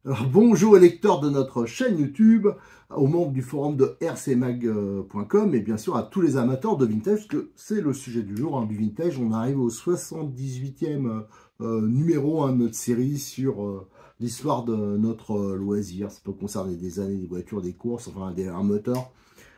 Alors, bonjour aux lecteurs de notre chaîne YouTube, aux membres du forum de rcmag.com et bien sûr à tous les amateurs de vintage, parce que c'est le sujet du jour, du vintage. On arrive au 78e numéro de notre série sur l'histoire de notre loisir. Ça peut concerner des années, des voitures, des courses, enfin un moteur.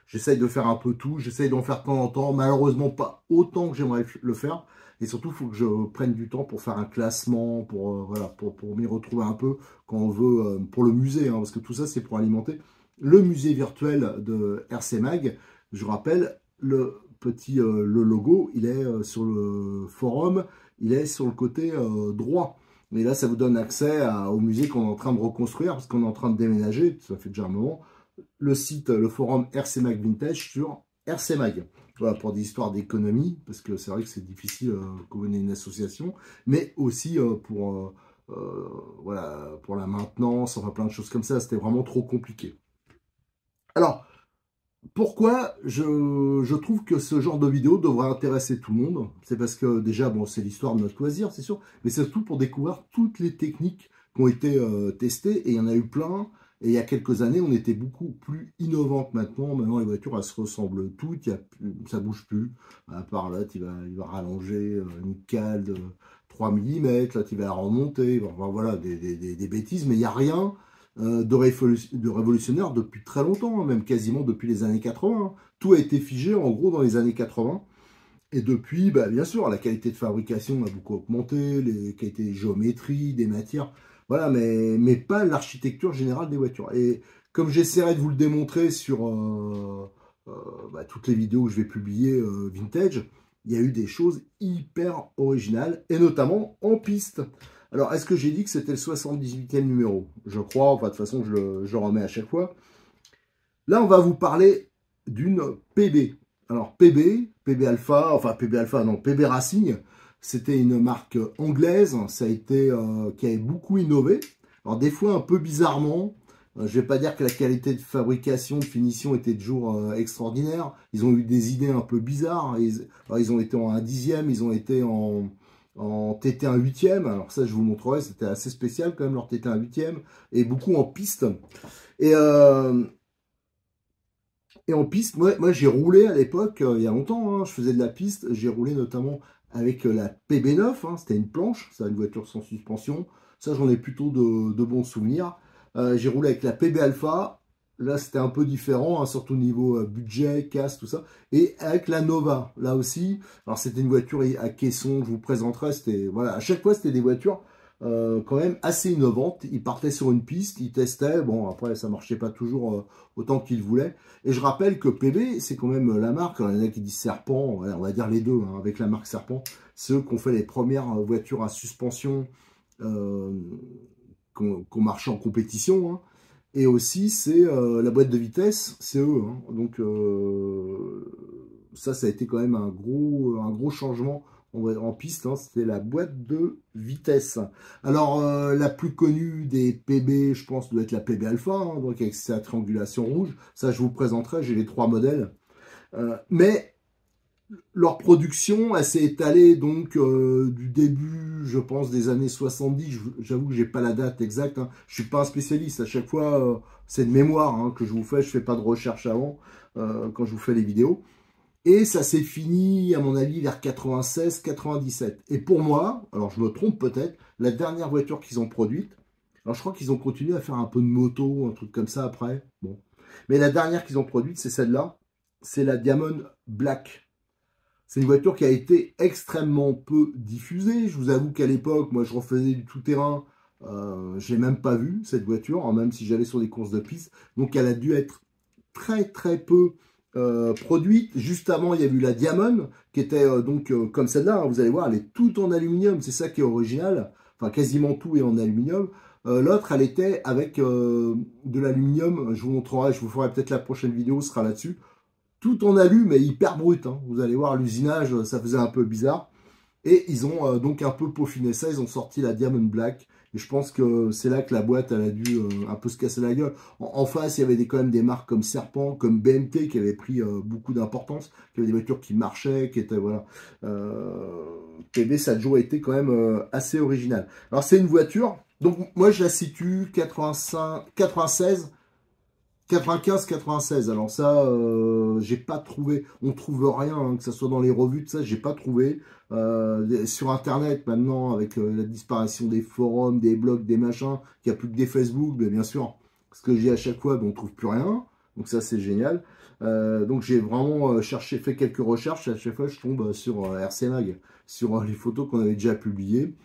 J'essaye de faire un peu tout, j'essaye d'en faire de temps en temps, malheureusement pas autant que j'aimerais le faire. Et surtout, il faut que je prenne du temps pour faire un classement, voilà, pour m'y retrouver un peu quand on veut, pour le musée, parce que tout ça, c'est pour alimenter le musée virtuel de RC Mag. Je rappelle, le logo, il est sur le forum, il est sur le côté droit. Mais là, ça vous donne accès au musée qu'on est en train de reconstruire, parce qu'on est en train de déménager, ça fait déjà un moment, le site, le forum RC Mag Vintage sur RC Mag. Voilà, pour des histoires d'économie, parce que c'est vrai que c'est difficile quand on est une association, mais aussi voilà, pour la maintenance, enfin plein de choses comme ça, c'était vraiment trop compliqué. Alors, pourquoi je trouve que ce genre de vidéo devrait intéresser tout le monde? C'est parce que déjà, bon, c'est l'histoire de notre loisir, c'est sûr, mais c'est surtout pour découvrir toutes les techniques qui ont été testées, et il y en a eu plein. Et il y a quelques années, on était beaucoup plus innovant que maintenant. Maintenant, les voitures, elles se ressemblent toutes, ça bouge plus. À part là, il va rallonger une cale de 3 mm, là, il va la remonter. Enfin, voilà, des bêtises, mais il n'y a rien de révolutionnaire depuis très longtemps, même quasiment depuis les années 80. Tout a été figé, en gros, dans les années 80. Et depuis, bah, bien sûr, la qualité de fabrication a beaucoup augmenté, les qualités de géométrie, des matières, voilà, mais pas l'architecture générale des voitures. Et comme j'essaierai de vous le démontrer sur bah, toutes les vidéos que je vais publier vintage, il y a eu des choses hyper originales, et notamment en piste. Alors, est-ce que j'ai dit que c'était le 78e numéro? Je crois, enfin, de toute façon, je le remets à chaque fois. Là, on va vous parler d'une PB. Alors, PB Alpha, enfin PB Alpha, non, PB Racing, c'était une marque anglaise, ça a été, qui avait beaucoup innové. Alors, des fois, un peu bizarrement, je ne vais pas dire que la qualité de fabrication, de finition était toujours extraordinaire. Ils ont eu des idées un peu bizarres. Ils ont été en 1/10e, ils ont été en TT1 8e. Alors ça, je vous montrerai, c'était assez spécial quand même, leur TT1 8e. Et beaucoup en piste. Et en piste, moi j'ai roulé à l'époque, il y a longtemps, je faisais de la piste, j'ai roulé notamment avec la PB9, c'était une planche, c'est une voiture sans suspension, ça j'en ai plutôt de bons souvenirs. J'ai roulé avec la PB Alpha, là c'était un peu différent, surtout au niveau budget, casse, tout ça, et avec la Nova, là aussi, alors c'était une voiture à caisson, je vous présenterai, c'était, voilà, à chaque fois c'était des voitures quand même assez innovantes. Ils partaient sur une piste, ils testaient, bon après ça marchait pas toujours autant qu'ils voulaient. Et je rappelle que PB, c'est quand même la marque, il y en a qui disent Serpent, on va dire les deux, avec la marque Serpent, ceux qui ont fait les premières voitures à suspension qu'on marchait en compétition, et aussi c'est la boîte de vitesse, c'est eux, donc ça a été quand même un gros changement en piste, c'était la boîte de vitesse. Alors, la plus connue des PB, je pense, doit être la PB Alpha, donc avec sa triangulation rouge. Ça, je vous présenterai, j'ai les 3 modèles. Mais leur production, elle s'est étalée donc du début, je pense, des années 70. J'avoue que j'ai pas la date exacte. Je suis pas un spécialiste. À chaque fois, c'est de mémoire que je vous fais. Je fais pas de recherche avant quand je vous fais les vidéos. Et ça s'est fini, à mon avis, vers 96-97. Et pour moi, alors je me trompe peut-être, la dernière voiture qu'ils ont produite, alors je crois qu'ils ont continué à faire un peu de moto, un truc comme ça après, bon. Mais la dernière qu'ils ont produite, c'est celle-là, c'est la Diamond Black. C'est une voiture qui a été extrêmement peu diffusée. Je vous avoue qu'à l'époque, moi je refaisais du tout-terrain, je l'ai même pas vue, cette voiture, même si j'allais sur des courses de piste. Donc elle a dû être très peu produite. Juste avant, il y a eu la Diamond, qui était donc comme celle-là, vous allez voir, elle est toute en aluminium, c'est ça qui est original, enfin quasiment tout est en aluminium. L'autre, elle était avec de l'aluminium, je vous montrerai, je vous ferai peut-être la prochaine vidéo, sera là-dessus, tout en alu, mais hyper brut. Hein. Vous allez voir, l'usinage, ça faisait un peu bizarre. Et ils ont donc un peu peaufiné ça, ils ont sorti la Diamond Black. Et je pense que c'est là que la boîte, elle a dû un peu se casser la gueule. En face, il y avait quand même des marques comme Serpent, comme BMT, qui avaient pris beaucoup d'importance, qui avaient des voitures qui marchaient, qui étaient, voilà. PB, ça a toujours été quand même assez original. Alors, c'est une voiture, donc moi, je la situe 85, 96, 95-96, alors ça, j'ai pas trouvé, on trouve rien, hein, que ce soit dans les revues, tout ça, j'ai pas trouvé. Sur Internet, maintenant, avec la disparition des forums, des blogs, des machins, qu'il n'y a plus que des Facebook, mais bien sûr, ce que j'ai à chaque fois, ben, on trouve plus rien, donc ça, c'est génial. Donc j'ai vraiment cherché, fait quelques recherches, et à chaque fois, je tombe sur RC Mag, sur les photos qu'on avait déjà publiées.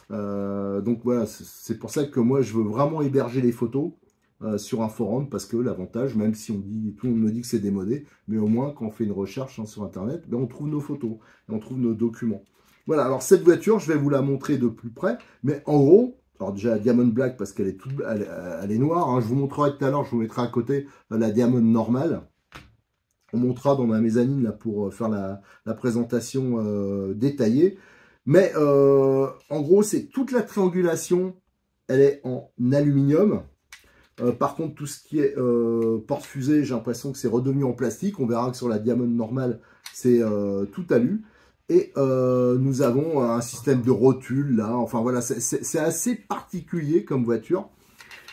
Donc voilà, c'est pour ça que moi, je veux vraiment héberger les photos sur un forum, parce que l'avantage, même si on dit, tout le monde me dit que c'est démodé, mais au moins quand on fait une recherche sur Internet, ben, on trouve nos photos, et on trouve nos documents. Voilà, alors cette voiture, je vais vous la montrer de plus près, mais en gros, alors déjà Diamond Black parce qu'elle est, elle est noire, hein, je vous montrerai tout à l'heure, je vous mettrai à côté la Diamond normale. On montrera dans ma mezzanine là, pour faire la présentation détaillée. Mais en gros, c'est toute la triangulation, elle est en aluminium. Par contre, tout ce qui est porte-fusée, j'ai l'impression que c'est redevenu en plastique. On verra que sur la Diamond normale, c'est tout alu. Et nous avons un système de rotule là. Enfin voilà, c'est assez particulier comme voiture.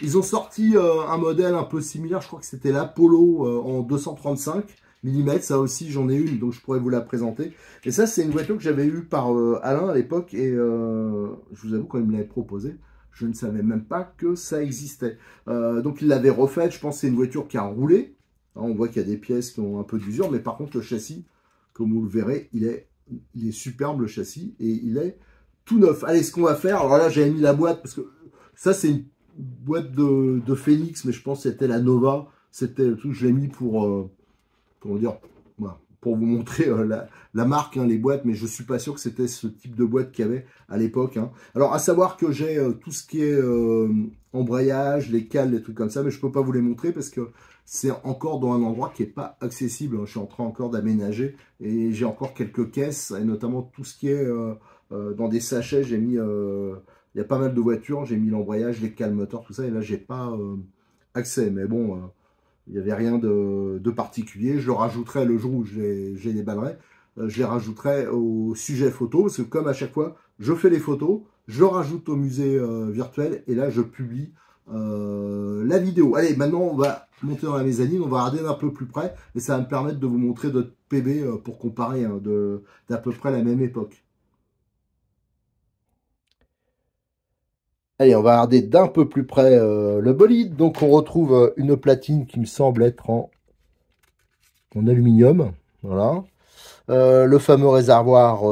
Ils ont sorti un modèle un peu similaire. Je crois que c'était l'Apollo en 235 mm. Ça aussi, j'en ai une, donc je pourrais vous la présenter. Et ça, c'est une voiture que j'avais eue par Alain à l'époque. Et je vous avoue, quand il me l'avait proposé, je ne savais même pas que ça existait. Donc il l'avait refaite, je pense que c'est une voiture qui a roulé. On voit qu'il y a des pièces qui ont un peu d'usure, mais par contre le châssis, comme vous le verrez, il est superbe le châssis et il est tout neuf. Allez, ce qu'on va faire, alors là j'avais mis la boîte, parce que ça c'est une boîte de Phoenix, mais je pense que c'était la Nova. C'était le truc, je l'ai mis pour, comment dire, voilà, pour vous montrer la marque, hein, les boîtes, mais je suis pas sûr que c'était ce type de boîte qu'il y avait à l'époque. Hein. Alors, à savoir que j'ai tout ce qui est embrayage, les cales, les trucs comme ça, mais je peux pas vous les montrer parce que c'est encore dans un endroit qui est pas accessible. Hein. Je suis en train encore d'aménager et j'ai encore quelques caisses, et notamment tout ce qui est dans des sachets. J'ai mis, il y a pas mal de voitures, j'ai mis l'embrayage, les cales moteurs, tout ça, et là, j'ai pas accès. Mais bon... il n'y avait rien de particulier. Je le rajouterai le jour où je les déballerai. Je les rajouterai au sujet photo. Parce que comme à chaque fois, je fais les photos, je rajoute au musée virtuel. Et là, je publie la vidéo. Allez, maintenant, on va monter dans la mezzanine. On va regarder d'un peu plus près. Et ça va me permettre de vous montrer d'autres PB pour comparer hein, d'à peu près la même époque. Allez, on va regarder d'un peu plus près le bolide. Donc, on retrouve une platine qui me semble être en aluminium. Voilà. Le fameux réservoir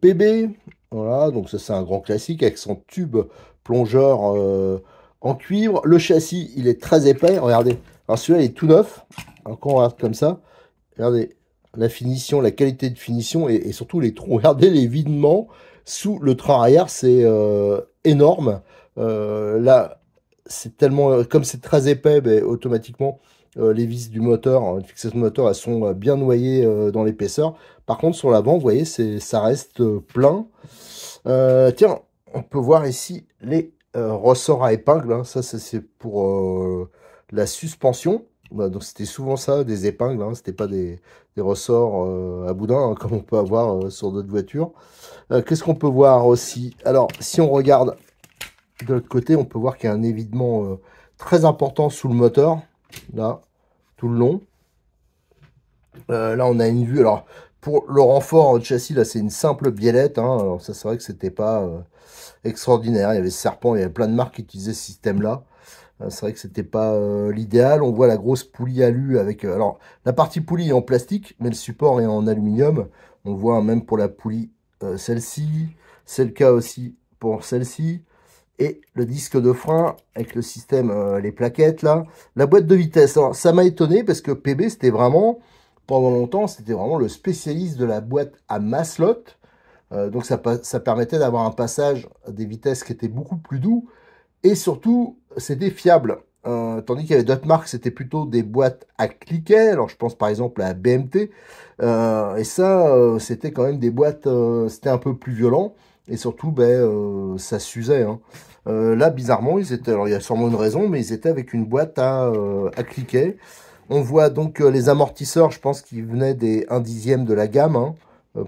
PB. Voilà, donc ça, c'est un grand classique avec son tube plongeur en cuivre. Le châssis, il est très épais. Regardez. Alors, celui-là, il est tout neuf. Alors, quand on regarde comme ça, regardez la finition, la qualité de finition et surtout les trous. Regardez les videments sous le train arrière. C'est énorme. Là, c'est tellement, comme c'est très épais, ben, automatiquement, les vis du moteur, hein, une fixation de moteur, elles sont bien noyées dans l'épaisseur. Par contre, sur l'avant, vous voyez, ça reste plein. Tiens, on peut voir ici les ressorts à épingles. Hein. Ça, c'est pour la suspension. Voilà, donc, c'était souvent ça, des épingles. Hein. C'était pas des ressorts à boudin, hein, comme on peut avoir sur d'autres voitures. Qu'est-ce qu'on peut voir aussi? Alors, si on regarde de l'autre côté, on peut voir qu'il y a un évidement très important sous le moteur, là, tout le long. Là, on a une vue. Alors, pour le renfort de châssis, là, c'est une simple biellette. Hein. Alors, ça, c'est vrai que c'était pas extraordinaire. Il y avait Serpent, il y avait plein de marques qui utilisaient ce système-là. C'est vrai que c'était pas l'idéal. On voit la grosse poulie alu avec... alors, la partie poulie est en plastique, mais le support est en aluminium. On voit hein, même pour la poulie, celle-ci. C'est le cas aussi pour celle-ci. Et le disque de frein avec le système, les plaquettes là. La boîte de vitesse, alors ça m'a étonné parce que PB c'était vraiment, pendant longtemps, c'était vraiment le spécialiste de la boîte à maslot. Donc ça permettait d'avoir un passage des vitesses qui était beaucoup plus doux. Et surtout, c'était fiable. tandis qu'il y avait d'autres marques, c'était plutôt des boîtes à cliquet. Alors je pense par exemple à BMT. Et ça, c'était quand même des boîtes, c'était un peu plus violent. Et surtout, ben, ça s'usait. Hein. Là, bizarrement, ils étaient, alors il y a sûrement une raison, mais ils étaient avec une boîte à cliquet. On voit donc les amortisseurs, je pense qu'ils venaient des 1/10 de la gamme. Hein.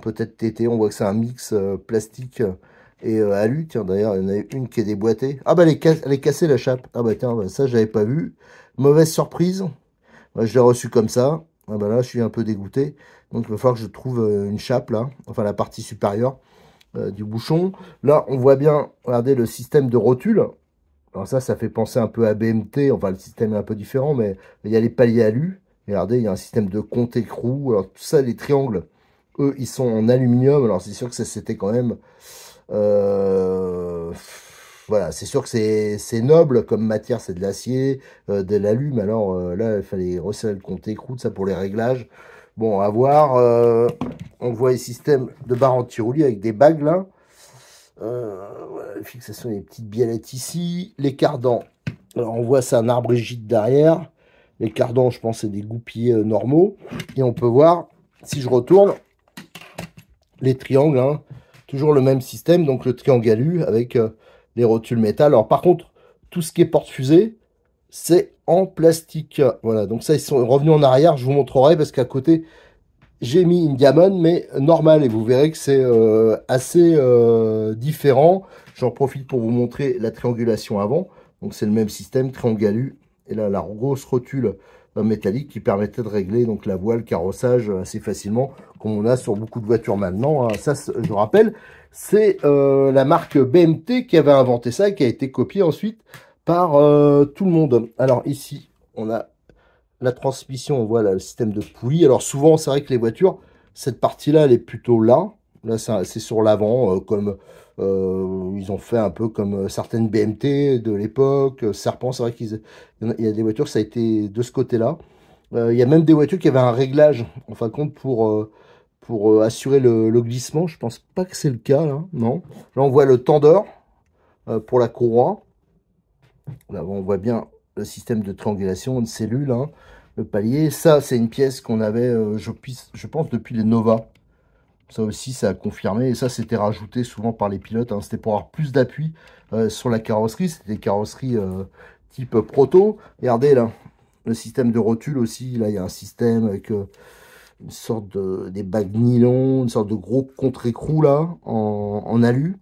Peut-être TT, on voit que c'est un mix plastique et alu. Tiens, d'ailleurs, il y en a une qui est déboîtée. Ah bah elle est cassée la chape. Ah bah tiens, bah, ça j'avais pas vu. Mauvaise surprise. Moi, je l'ai reçu comme ça. Ah bah là, je suis un peu dégoûté. Donc il va falloir que je trouve une chape là. Enfin la partie supérieure du bouchon. Là, on voit bien, regardez le système de rotule. Alors ça fait penser un peu à BMT. Enfin, le système est un peu différent, mais il y a les paliers alu. Regardez, il y a un système de compte écrou. Alors tout ça, les triangles, eux, ils sont en aluminium. Alors c'est sûr que ça c'était quand même... voilà, c'est sûr que c'est noble comme matière, c'est de l'acier, de l'alu. Mais alors là, il fallait resserrer le compte écrou, ça pour les réglages. Bon, à voir. On voit les systèmes de barre anti-roulis avec des bagues là. Voilà, la fixation des petites biellettes ici. Les cardans. Alors on voit c'est un arbre rigide derrière. Les cardans, je pense, c'est des goupillés normaux. Et on peut voir, si je retourne, les triangles. Hein, toujours le même système. Donc le triangle alu avec les rotules métal. Alors par contre, tout ce qui est porte-fusée, c'est en plastique. Voilà, donc ça, ils sont revenus en arrière. Je vous montrerai parce qu'à côté, j'ai mis une diamond, mais normale, et vous verrez que c'est assez différent. J'en profite pour vous montrer la triangulation avant. Donc c'est le même système, triangle alu, et là la grosse rotule métallique qui permettait de régler donc la voile, carrossage assez facilement, comme on a sur beaucoup de voitures maintenant. Hein. Ça, je rappelle, c'est la marque BMT qui avait inventé ça et qui a été copié ensuite par tout le monde. Alors ici, on a la transmission, on voit là, le système de poulie. Alors souvent, c'est vrai que les voitures, cette partie-là, elle est plutôt là. Là, c'est sur l'avant, comme ils ont fait un peu comme certaines BMT de l'époque. Serpent, c'est vrai il y a des voitures, ça a été de ce côté-là. Il y a même des voitures qui avaient un réglage, en fin de compte, pour assurer le glissement. Je pense pas que c'est le cas, là, non. Là, on voit le tendeur pour la courroie. Là, on voit bien le système de triangulation, de cellules, hein, le palier. Ça, c'est une pièce qu'on avait, je pense, depuis les Nova. Ça aussi, ça a confirmé. Et ça, c'était rajouté souvent par les pilotes. Hein. C'était pour avoir plus d'appui sur la carrosserie. C'était des carrosseries type proto. Regardez là, le système de rotule aussi. Là, il y a un système avec une sorte des bagues nylon, une sorte de gros contre-écrou là, en alu.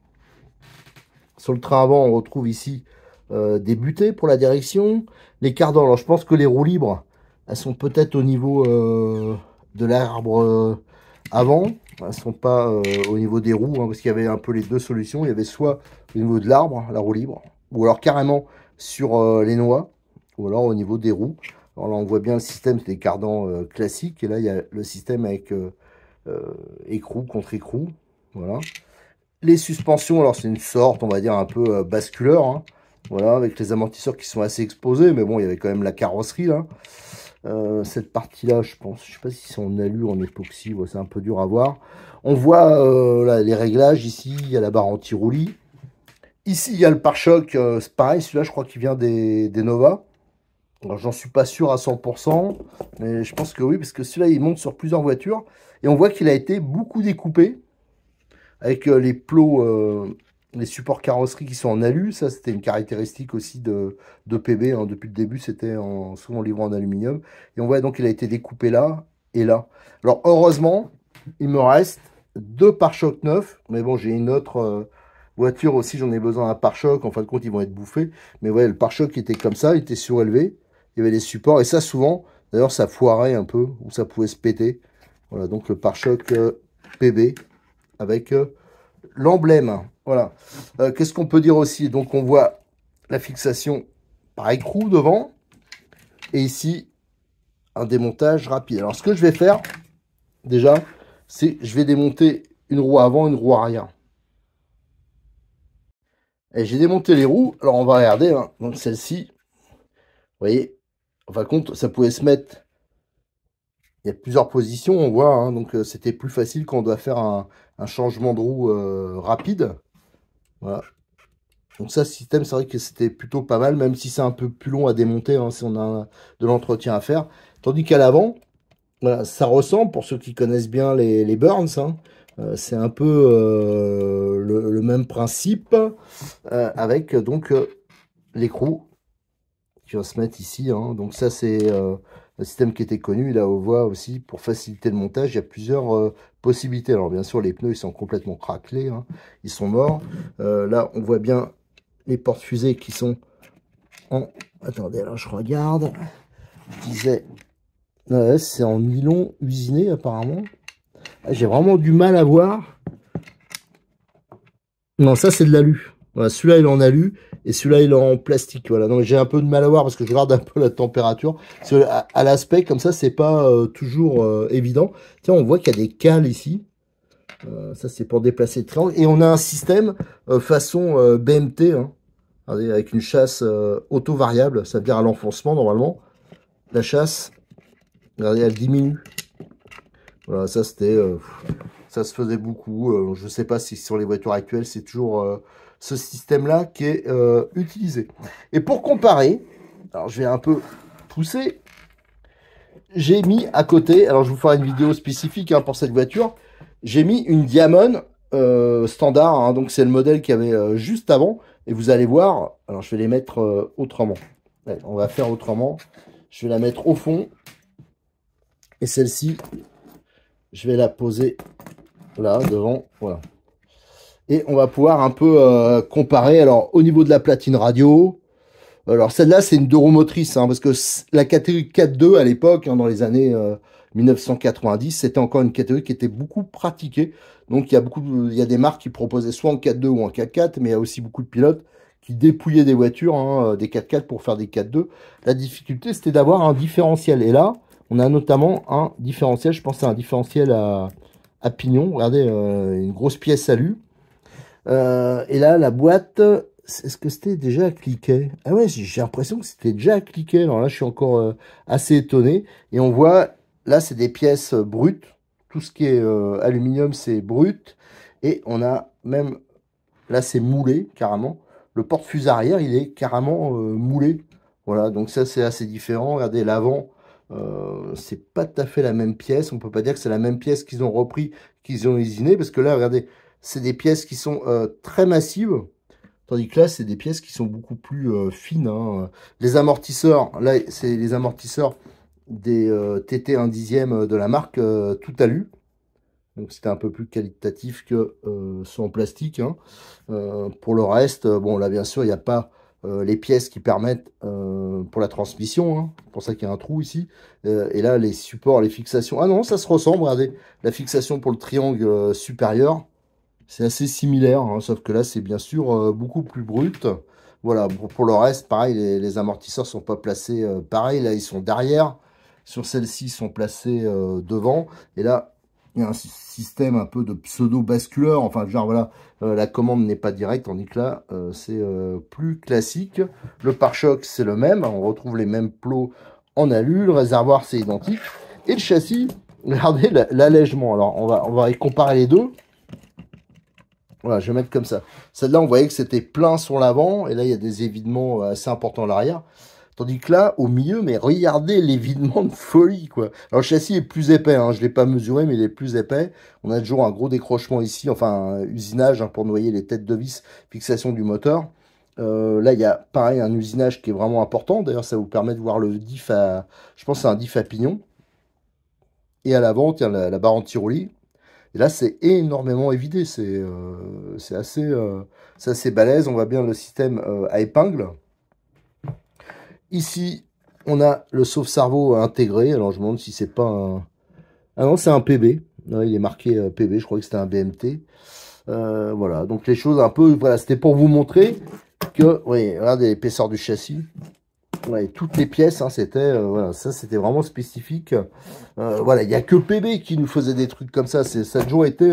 Sur le train avant, on retrouve ici des butées pour la direction. Les cardans, alors je pense que les roues libres, elles sont peut-être au niveau de l'arbre avant. Elles ne sont pas au niveau des roues, hein, parce qu'il y avait un peu les deux solutions. Il y avait soit au niveau de l'arbre, la roue libre, ou alors carrément sur les noix, ou alors au niveau des roues. Alors là, on voit bien le système des cardans classiques. Et là, il y a le système avec écrou contre écrou. Voilà. Les suspensions, alors c'est une sorte, on va dire, un peu basculeur. Hein. Voilà, avec les amortisseurs qui sont assez exposés. Mais bon, il y avait quand même la carrosserie, là. Cette partie-là, je pense, je sais pas si c'est en alu ou en époxy. Ouais, c'est un peu dur à voir. On voit là, les réglages. Ici, il y a la barre anti-roulis. Ici, il y a le pare-choc. C'est pareil, celui-là, je crois qu'il vient des Nova. Alors, j'en suis pas sûr à 100%. Mais je pense que oui, parce que celui-là, il monte sur plusieurs voitures. Et on voit qu'il a été beaucoup découpé avec les plots, les supports carrosserie qui sont en alu. Ça, c'était une caractéristique aussi de PB. Hein. Depuis le début, c'était souvent livré en aluminium. Et on voit donc qu'il a été découpé là et là. Alors, heureusement, il me reste deux pare-chocs neufs. Mais bon, j'ai une autre voiture aussi, j'en ai besoin d'un pare-choc. En fin de compte, ils vont être bouffés. Mais ouais, le pare-choc était comme ça, il était surélevé. Il y avait des supports. Et ça, souvent, d'ailleurs, ça foirait un peu, ou ça pouvait se péter. Voilà, donc le pare-choc PB avec l'emblème. Voilà. Qu'est-ce qu'on peut dire aussi? Donc, on voit la fixation par écrou devant. Et ici, un démontage rapide. Alors, ce que je vais faire, déjà, c'est je vais démonter une roue avant, une roue arrière. Et j'ai démonté les roues. Alors, on va regarder. Hein. Donc, celle-ci, vous voyez, en fin de compte, ça pouvait se mettre. Il y a plusieurs positions, on voit. Hein. Donc, c'était plus facile quand on doit faire un changement de roue rapide. Voilà. Donc ça, ce système, c'est vrai que c'était plutôt pas mal, même si c'est un peu plus long à démonter, hein, si on a de l'entretien à faire. Tandis qu'à l'avant, voilà, ça ressemble, pour ceux qui connaissent bien les Burns, hein, c'est un peu le même principe, avec donc l'écrou qui va se mettre ici. Hein. Donc ça, c'est un système qui était connu. Là, on voit aussi, pour faciliter le montage, il y a plusieurs possibilités. Alors bien sûr, les pneus, ils sont complètement craquelés, hein, ils sont morts. Là, on voit bien les portes-fusées qui sont en... Attendez, alors je regarde. Je disais... Ouais, c'est en nylon usiné, apparemment. Ah, j'ai vraiment du mal à voir. Non, ça, c'est de l'alu. Voilà, celui-là, il est en alu. Et celui-là, il est en plastique. Voilà. Donc, j'ai un peu de mal à voir parce que je regarde un peu la température. Parce que, à l'aspect, comme ça, c'est pas toujours évident. Tiens, on voit qu'il y a des cales ici. Ça, c'est pour déplacer le triangle. Et on a un système façon BMT, hein. Regardez, avec une chasse auto-variable. Ça veut dire à l'enfoncement, normalement. La chasse, regardez, elle diminue. Voilà, ça, c'était... ça se faisait beaucoup. Je ne sais pas si sur les voitures actuelles, c'est toujours ce système-là qui est utilisé. Et pour comparer, alors je vais un peu pousser, j'ai mis à côté, alors je vous ferai une vidéo spécifique hein, pour cette voiture, j'ai mis une Diamond standard, hein, donc c'est le modèle qu'il y avait juste avant, et vous allez voir, alors je vais les mettre autrement. Ouais, on va faire autrement, je vais la mettre au fond, et celle-ci, je vais la poser là, devant, voilà. Et on va pouvoir un peu comparer, alors au niveau de la platine radio, alors celle-là c'est une 2 roues motrices, hein, parce que la catégorie 4.2 à l'époque, hein, dans les années 1990, c'était encore une catégorie qui était beaucoup pratiquée. Donc il y a des marques qui proposaient soit en 4.2 ou en 4.4, mais il y a aussi beaucoup de pilotes qui dépouillaient des voitures, hein, des 4.4 pour faire des 4.2. La difficulté c'était d'avoir un différentiel. Et là, on a notamment un différentiel, je pense à un différentiel à pignon. Regardez, une grosse pièce alu. Et là, la boîte, est-ce que c'était déjà à cliquer? Ah ouais, j'ai l'impression que c'était déjà à cliquer. Alors là, je suis encore assez étonné. Et on voit, là, c'est des pièces brutes. Tout ce qui est aluminium, c'est brut. Et on a même, là, c'est moulé, carrément. Le porte-fuse arrière, il est carrément moulé. Voilà, donc ça, c'est assez différent. Regardez, l'avant, c'est pas tout à fait la même pièce. On peut pas dire que c'est la même pièce qu'ils ont repris, qu'ils ont usiné. Parce que là, regardez, c'est des pièces qui sont très massives, tandis que là, c'est des pièces qui sont beaucoup plus fines. Hein. Les amortisseurs, là, c'est les amortisseurs des TT 1 dixième de la marque Tout Alu. Donc, c'était un peu plus qualitatif que ceux en plastique. Hein. Pour le reste, bon, là, bien sûr, il n'y a pas les pièces qui permettent pour la transmission. Hein. C'est pour ça qu'il y a un trou ici. Et là, les supports, les fixations. Ah non, ça se ressemble. Regardez, la fixation pour le triangle supérieur. C'est assez similaire, hein, sauf que là, c'est bien sûr beaucoup plus brut. Voilà, pour le reste, pareil, les amortisseurs sont pas placés pareil. Là, ils sont derrière. Sur celle-ci, ils sont placés devant. Et là, il y a un système un peu de pseudo-basculeur. Enfin, genre, voilà, la commande n'est pas directe, tandis que là, c'est plus classique. Le pare-choc, c'est le même. On retrouve les mêmes plots en alu. Le réservoir, c'est identique. Et le châssis, regardez l'allègement. Alors, on va comparer les deux. Voilà, je vais mettre comme ça. Celle-là, on voyait que c'était plein sur l'avant. Et là, il y a des évidements assez importants à l'arrière. Tandis que là, au milieu, mais regardez l'évidement de folie, quoi. Alors, le châssis est plus épais. Hein, je ne l'ai pas mesuré, mais il est plus épais. On a toujours un gros décrochement ici. Enfin, un usinage hein, pour noyer les têtes de vis, fixation du moteur. Là, il y a pareil un usinage qui est vraiment important. D'ailleurs, ça vous permet de voir le diff à... Je pense que c'est un diff à pignon. Et à l'avant, tiens, la barre anti-roulis. Et là, c'est énormément évidé, c'est assez balèze. On voit bien le système à épingle. Ici, on a le sauve-cerveau intégré. Alors, je me demande si c'est pas un... Ah non, c'est un PB. Ouais, il est marqué PB, je croyais que c'était un BMT. Voilà, donc les choses un peu... Voilà, c'était pour vous montrer que... Oui, regardez l'épaisseur du châssis. Ouais, toutes les pièces, hein, c'était voilà, ça c'était vraiment spécifique. Voilà, il n'y a que PB qui nous faisait des trucs comme ça. Ça a toujours été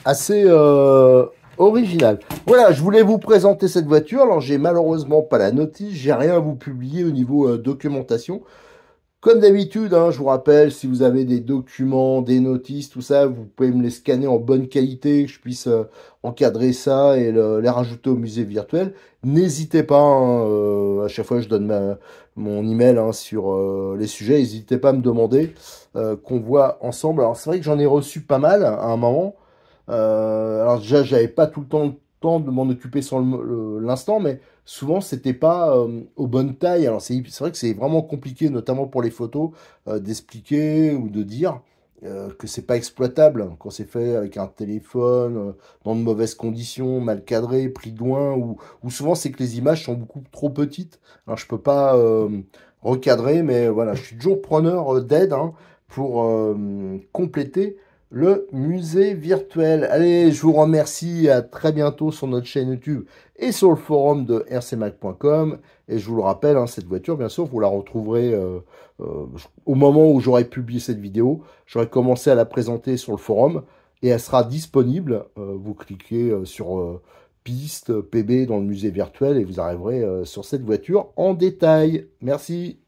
assez original. Voilà, je voulais vous présenter cette voiture. Alors, j'ai malheureusement pas la notice, j'ai rien à vous publier au niveau documentation. Comme d'habitude, hein, je vous rappelle, si vous avez des documents, des notices, tout ça, vous pouvez me les scanner en bonne qualité, que je puisse encadrer ça et les rajouter au musée virtuel. N'hésitez pas, hein, à chaque fois je donne mon email hein, sur les sujets, n'hésitez pas à me demander qu'on voit ensemble. Alors c'est vrai que j'en ai reçu pas mal à un moment. Alors déjà, j'avais pas tout le temps de m'en occuper sur l'instant, mais souvent c'était pas aux bonnes tailles. Alors c'est vrai que c'est vraiment compliqué, notamment pour les photos, d'expliquer ou de dire que c'est pas exploitable quand c'est fait avec un téléphone dans de mauvaises conditions, mal cadré, pris de loin, ou souvent c'est que les images sont beaucoup trop petites. Alors je peux pas recadrer, mais voilà, je suis toujours preneur d'aide hein, pour compléter le musée virtuel. Allez, je vous remercie, à très bientôt sur notre chaîne YouTube et sur le forum de rcmac.com. Et je vous le rappelle, hein, cette voiture, bien sûr, vous la retrouverez au moment où j'aurai publié cette vidéo. J'aurai commencé à la présenter sur le forum et elle sera disponible. Vous cliquez sur piste PB dans le musée virtuel et vous arriverez sur cette voiture en détail. Merci.